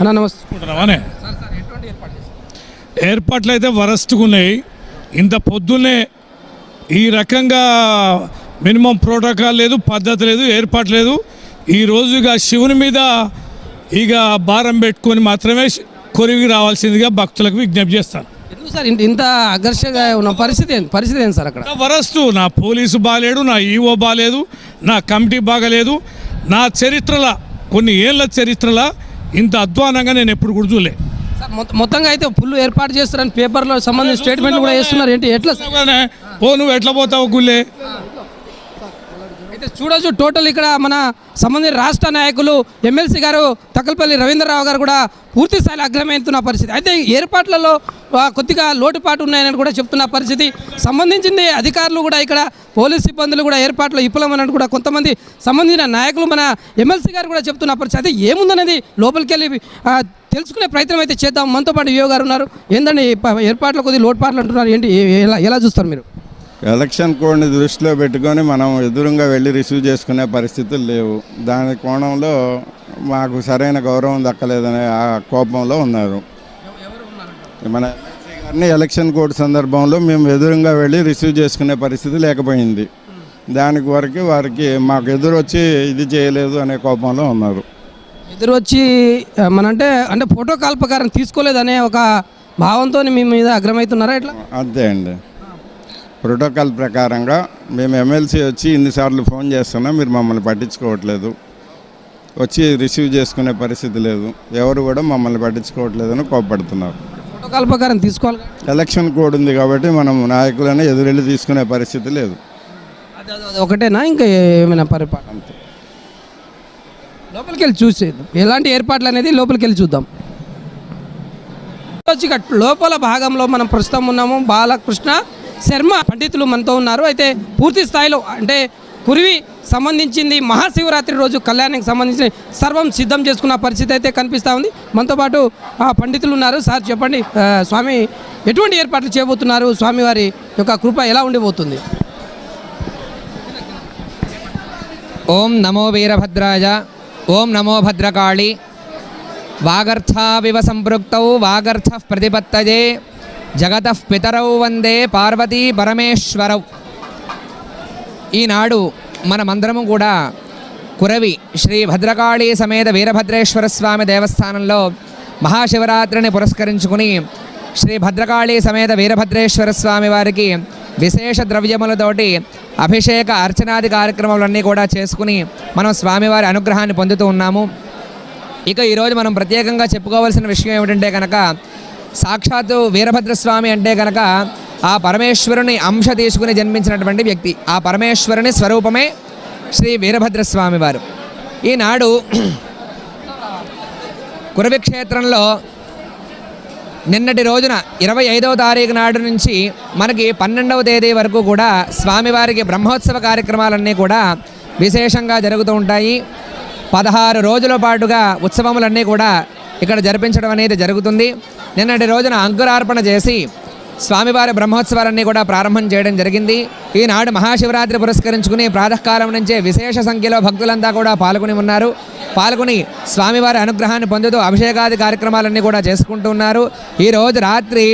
అన్న నమస్తే. ఏర్పాట్లు అయితే వరస్ట్గా ఉన్నాయి. ఇంత పొద్దున్నే ఈ రకంగా మినిమం ప్రోటోకాల్ లేదు, పద్ధతి లేదు, ఏర్పాటు లేదు. ఈరోజు ఇక శివుని మీద ఇక భారం పెట్టుకొని మాత్రమే కొరివి రావాల్సిందిగా భక్తులకు విజ్ఞప్తి చేస్తాను. ఎందుకు సార్ ఇంత ఆకర్షగా ఉన్న పరిస్థితి ఏంటి సార్ అక్కడ? వరస్టు నా పోలీసు బాగాలేడు, నా ఈఓ బాగాలేదు, నా కమిటీ బాగాలేదు. నా చరిత్రలో కొన్ని ఏళ్ళ చరిత్రలో ఇంత అధ్వానంగా నేను ఎప్పుడు కూడా చూడలే. మొత్తంగా అయితే ఫుల్ ఏర్పాటు చేస్తారని పేపర్లో సంబంధించిన స్టేట్మెంట్లు కూడా వేస్తున్నారు. ఏంటి ఎట్లా నువ్వు ఎట్లా పోతావు గుళ్ళే? అయితే చూడొచ్చు టోటల్ ఇక్కడ మన సంబంధించిన రాష్ట్ర నాయకులు ఎమ్మెల్సీ గారు తక్కలపల్లి రవీంద్రరావు గారు కూడా పూర్తి స్థాయిలో అగ్రమవుతున్న పరిస్థితి. అయితే ఏర్పాట్లలో కొద్దిగా లోటుపాటు ఉన్నాయని కూడా చెప్తున్న పరిస్థితి. సంబంధించింది అధికారులు కూడా ఇక్కడ పోలీస్ సిబ్బందులు కూడా ఏర్పాట్లు విఫలమన్నట్టు కూడా కొంతమంది సంబంధించిన నాయకులు మన ఎమ్మెల్సీ గారు కూడా చెప్తున్న పరిస్థితి. అయితే ఏముందనేది లోపలికి వెళ్ళి తెలుసుకునే ప్రయత్నం అయితే చేద్దాం. మనతో పాటు యువ గారు ఉన్నారు. ఏంటండి ఏర్పాట్లు కొద్దిగా లోటుపాట్లు అంటున్నారు, ఏంటి ఎలా చూస్తారు మీరు? ఎలక్షన్ కోడ్ని దృష్టిలో పెట్టుకొని మనం ఎదురుగా వెళ్ళి రిసీవ్ చేసుకునే పరిస్థితులు లేవు. దాని కోణంలో మాకు సరైన గౌరవం దక్కలేదనే ఆ కోపంలో ఉన్నారు. మన ఎమ్మెల్సీ గారిని ఎలక్షన్ కోడ్ సందర్భంలో మేము ఎదురుగా వెళ్ళి రిసీవ్ చేసుకునే పరిస్థితి లేకపోయింది. దానికి వరకు వారికి మాకు ఎదురొచ్చి ఇది చేయలేదు అనే కోపంలో ఉన్నారు. ఎదురు వచ్చి అంటే ప్రోటోకాల్ ప్రకారం తీసుకోలేదనే ఒక భావంతో మీ మీద అగ్రమవుతున్నారా ఎట్లా? అంతే అండి. ప్రోటోకాల్ ప్రకారంగా మేము ఎమ్మెల్సీ వచ్చి ఇన్నిసార్లు ఫోన్ చేస్తున్నాం, మీరు మమ్మల్ని పట్టించుకోవట్లేదు, వచ్చి రిసీవ్ చేసుకునే పరిస్థితి లేదు, ఎవరు కూడా మమ్మల్ని పట్టించుకోవట్లేదని కోపడుతున్నారు. ప్రోటోకాల్ ప్రకారం తీసుకోవాలి. ఎలక్షన్ కోడ్ ఉంది కాబట్టి మనం నాయకులను ఎదురెళ్ళి తీసుకునే పరిస్థితి లేదు. ఒకటేనా ఇంకా ఏమైనా పరిపాలన? అంతే. లోపలికి వెళ్ళి చూసేది ఎలాంటి ఏర్పాట్లు అనేది లోపలికి వెళ్ళి చూద్దాం. లోపల భాగంలో మనం ప్రస్తుతం ఉన్నాము. బాలకృష్ణ శర్మ పండితులు మనతో ఉన్నారు. అయితే పూర్తి స్థాయిలో అంటే కురివి సంబంధించింది మహాశివరాత్రి రోజు కళ్యాణానికి సంబంధించిన సర్వం సిద్ధం చేసుకున్న పరిస్థితి అయితే కనిపిస్తూ ఉంది. మనతో పాటు పండితులు ఉన్నారు. సార్ చెప్పండి, స్వామి ఎటువంటి ఏర్పాట్లు చేయబోతున్నారు? స్వామివారి యొక్క కృప ఎలా ఉండిపోతుంది? ఓం నమో వీరభద్రాయ, ఓం నమో భద్రకాళి. వాగర్థావివ సంపృక్తౌ వాగర్థ ప్రతిపత్తయే జగతః పితరౌ వందే పార్వతీ పరమేశ్వరౌ. ఈనాడు మనమందరము కూడా కురవి శ్రీ భద్రకాళీ సమేత వీరభద్రేశ్వర స్వామి దేవస్థానంలో మహాశివరాత్రిని పురస్కరించుకుని శ్రీ భద్రకాళీ సమేత వీరభద్రేశ్వర స్వామి వారికి విశేష ద్రవ్యములతోటి అభిషేక అర్చనాది కార్యక్రమాలన్నీ కూడా చేసుకుని మనం స్వామివారి అనుగ్రహాన్ని పొందుతూ ఉన్నాము. ఇక ఈరోజు మనం ప్రత్యేకంగా చెప్పుకోవాల్సిన విషయం ఏమిటంటే కనుక, సాక్షాత్తు వీరభద్రస్వామి అంటే కనుక ఆ పరమేశ్వరుని అంశ తీసుకుని జన్మించినటువంటి వ్యక్తి. ఆ పరమేశ్వరుని స్వరూపమే శ్రీ వీరభద్రస్వామి వారు. ఈనాడు కురవి క్షేత్రంలో నిన్నటి రోజున 25వ తారీఖు నాడు నుంచి మనకి 12వ తేదీ వరకు కూడా స్వామివారికి బ్రహ్మోత్సవ కార్యక్రమాలన్నీ కూడా విశేషంగా జరుగుతూ ఉంటాయి. 16 రోజుల పాటుగా ఉత్సవములన్నీ కూడా ఇక్కడ జరిపించడం అనేది జరుగుతుంది. నిన్నటి రోజున అంకురార్పణ చేసి స్వామివారి బ్రహ్మోత్సవాలన్నీ కూడా ప్రారంభం చేయడం జరిగింది. ఈనాడు మహాశివరాత్రి పురస్కరించుకుని ప్రాతకాలం నుంచే విశేష సంఖ్యలో భక్తులంతా కూడా పాల్గొని స్వామివారి అనుగ్రహాన్ని పొందుతూ అభిషేకాది కార్యక్రమాలన్నీ కూడా చేసుకుంటూ ఉన్నారు. ఈరోజు రాత్రి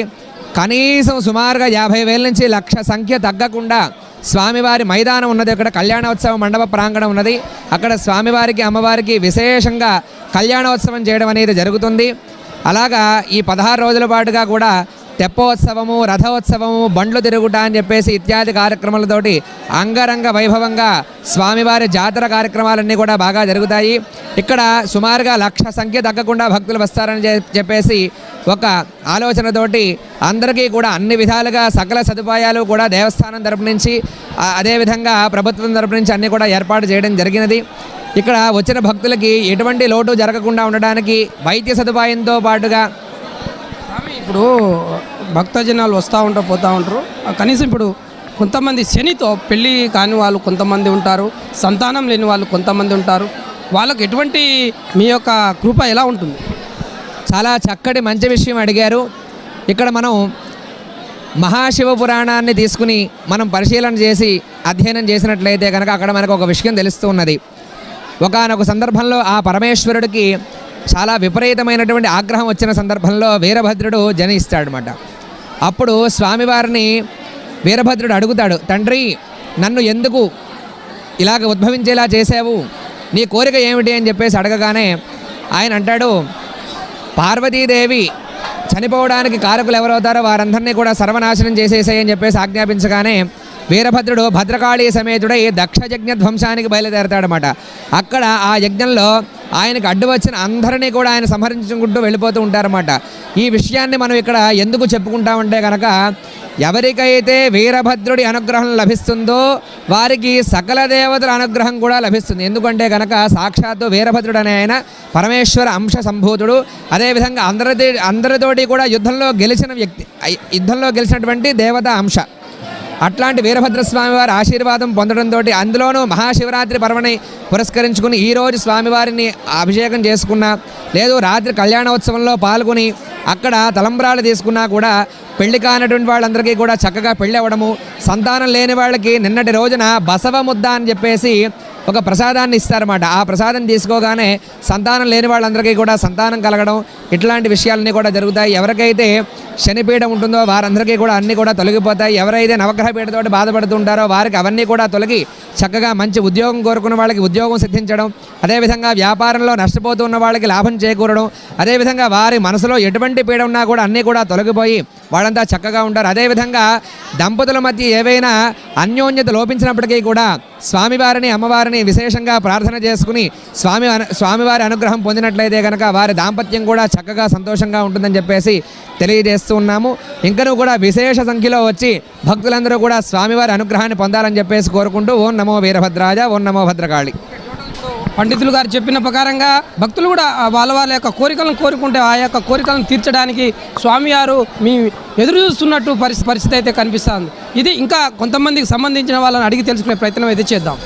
కనీసం సుమారుగా 50,000 నుంచి 1,00,000 సంఖ్య తగ్గకుండా స్వామివారి మైదానం ఉన్నది. అక్కడ కళ్యాణోత్సవ మండప ప్రాంగణం ఉన్నది. అక్కడ స్వామివారికి అమ్మవారికి విశేషంగా కళ్యాణోత్సవం చేయడం అనేది జరుగుతుంది. అలాగా ఈ 16 రోజుల పాటుగా కూడా తెప్పోత్సవము, రథోత్సవము, బండ్లు తిరుగుట అని చెప్పేసి ఇత్యాది కార్యక్రమాలతోటి అంగరంగ వైభవంగా స్వామివారి జాతర కార్యక్రమాలన్నీ కూడా బాగా జరుగుతాయి. ఇక్కడ సుమారుగా 1,00,000 సంఖ్య తగ్గకుండా భక్తులు వస్తారని చెప్పేసి ఒక ఆలోచనతోటి అందరికీ కూడా అన్ని విధాలుగా సకల సదుపాయాలు కూడా దేవస్థానం తరపు నుంచి అదేవిధంగా ప్రభుత్వం తరపు నుంచి అన్నీ కూడా ఏర్పాటు చేయడం జరిగినది. ఇక్కడ వచ్చిన భక్తులకి ఎటువంటి లోటు జరగకుండా ఉండడానికి వైద్య సదుపాయంతో పాటుగా ఇప్పుడు భక్తజనాలు వస్తూ ఉంటారు, పోతూ ఉంటారు. కనీసం ఇప్పుడు కొంతమంది శనితో పెళ్ళి కాని వాళ్ళు కొంతమంది ఉంటారు, సంతానం లేని వాళ్ళు కొంతమంది ఉంటారు. వాళ్ళకు ఎటువంటి మీ యొక్క కృప ఎలా ఉంటుంది? చాలా చక్కటి మంచి విషయం అడిగారు. ఇక్కడ మనం మహాశివ పురాణాన్ని తీసుకుని మనం పరిశీలన చేసి అధ్యయనం చేసినట్లయితే కనుక అక్కడ మనకు ఒక విషయం తెలుస్తూ ఉన్నది. ఒకానొక సందర్భంలో ఆ పరమేశ్వరుడికి చాలా విపరీతమైనటువంటి ఆగ్రహం వచ్చిన సందర్భంలో వీరభద్రుడు జనిస్తాడనమాట. అప్పుడు స్వామివారిని వీరభద్రుడు అడుగుతాడు, తండ్రి నన్ను ఎందుకు ఇలాగ ఉద్భవించేలా చేసావు, నీ కోరిక ఏమిటి అని చెప్పేసి అడగగానే ఆయన అంటాడు, పార్వతీదేవి చనిపోవడానికి కారకులు ఎవరవుతారో వారందరినీ కూడా సర్వనాశనం చేసేసాయని చెప్పేసి ఆజ్ఞాపించగానే వీరభద్రుడు భద్రకాళీ సమేతుడై దక్షయజ్ఞ ధ్వంసానికి బయలుదేరతాడనమాట. అక్కడ ఆ యజ్ఞంలో ఆయనకు అడ్డు వచ్చిన అందరినీ కూడా ఆయన సంహరించుకుంటూ వెళ్ళిపోతూ ఉంటారన్నమాట. ఈ విషయాన్ని మనం ఇక్కడ ఎందుకు చెప్పుకుంటామంటే కనుక ఎవరికైతే వీరభద్రుడి అనుగ్రహం లభిస్తుందో వారికి సకల దేవతల అనుగ్రహం కూడా లభిస్తుంది. ఎందుకంటే కనుక సాక్షాత్తు వీరభద్రుడు అనే ఆయన పరమేశ్వర అంశ సంభూతుడు. అదేవిధంగా అందరితోటి కూడా యుద్ధంలో గెలిచినటువంటి దేవత అంశ. అట్లాంటి వీరభద్రస్వామి వారి ఆశీర్వాదం పొందడంతో అందులోనూ మహాశివరాత్రి పర్వని పురస్కరించుకుని ఈరోజు స్వామివారిని అభిషేకం చేసుకున్నా లేదు రాత్రి కళ్యాణోత్సవంలో పాల్గొని అక్కడ తలంబ్రాలు తీసుకున్నా కూడా పెళ్లి కానటువంటి వాళ్ళందరికీ కూడా చక్కగా పెళ్ళి అవ్వడము, సంతానం లేని వాళ్ళకి నిన్నటి రోజున బసవ ముద్ద అని చెప్పేసి ఒక ప్రసాదాన్ని ఇస్తారన్నమాట. ఆ ప్రసాదం తీసుకోగానే సంతానం లేని వాళ్ళందరికీ కూడా సంతానం కలగడం, ఇట్లాంటి విషయాలన్నీ కూడా జరుగుతాయి. ఎవరికైతే శనిపీఠం ఉంటుందో వారందరికీ కూడా అన్నీ కూడా తొలగిపోతాయి. ఎవరైతే నవగ్రహ పీఠతోటి బాధపడుతుంటారో వారికి అవన్నీ కూడా తొలగి చక్కగా మంచి ఉద్యోగం కోరుకున్న వాళ్ళకి ఉద్యోగం సిద్ధించడం, అదేవిధంగా వ్యాపారంలో నష్టపోతున్న వాళ్ళకి లాభం చేకూరడం, అదేవిధంగా వారి మనసులో ఎటువంటి పీడ ఉన్నా కూడా అన్నీ కూడా తొలగిపోయి వాళ్ళంతా చక్కగా ఉంటారు. అదేవిధంగా దంపతుల మధ్య ఏవైనా అన్యోన్యత లోపించినప్పటికీ కూడా స్వామివారిని అమ్మవారిని విశేషంగా ప్రార్థన చేసుకుని స్వామివారి అనుగ్రహం పొందినట్లయితే కనుక వారి దాంపత్యం కూడా చక్కగా సంతోషంగా ఉంటుందని చెప్పేసి తెలియజేస్తూ ఉన్నాము. ఇంకనూ కూడా విశేష సంఖ్యలో వచ్చి భక్తులందరూ కూడా స్వామివారి అనుగ్రహాన్ని పొందాలని చెప్పేసి కోరుకుంటూ ఓం నమో వీరభద్రాయ, ఓం నమో భద్రకాళి. పండితులు గారు చెప్పిన ప్రకారంగా భక్తులు కూడా వాళ్ళ యొక్క కోరికలను కోరుకుంటే ఆ యొక్క కోరికలను తీర్చడానికి స్వామివారు మీ ఎదురు చూస్తున్నట్టు పరిస్థితి అయితే కనిపిస్తుంది. ఇది ఇంకా కొంతమందికి సంబంధించిన వాళ్ళని అడిగి తెలుసుకునే ప్రయత్నం అయితే చేద్దాం.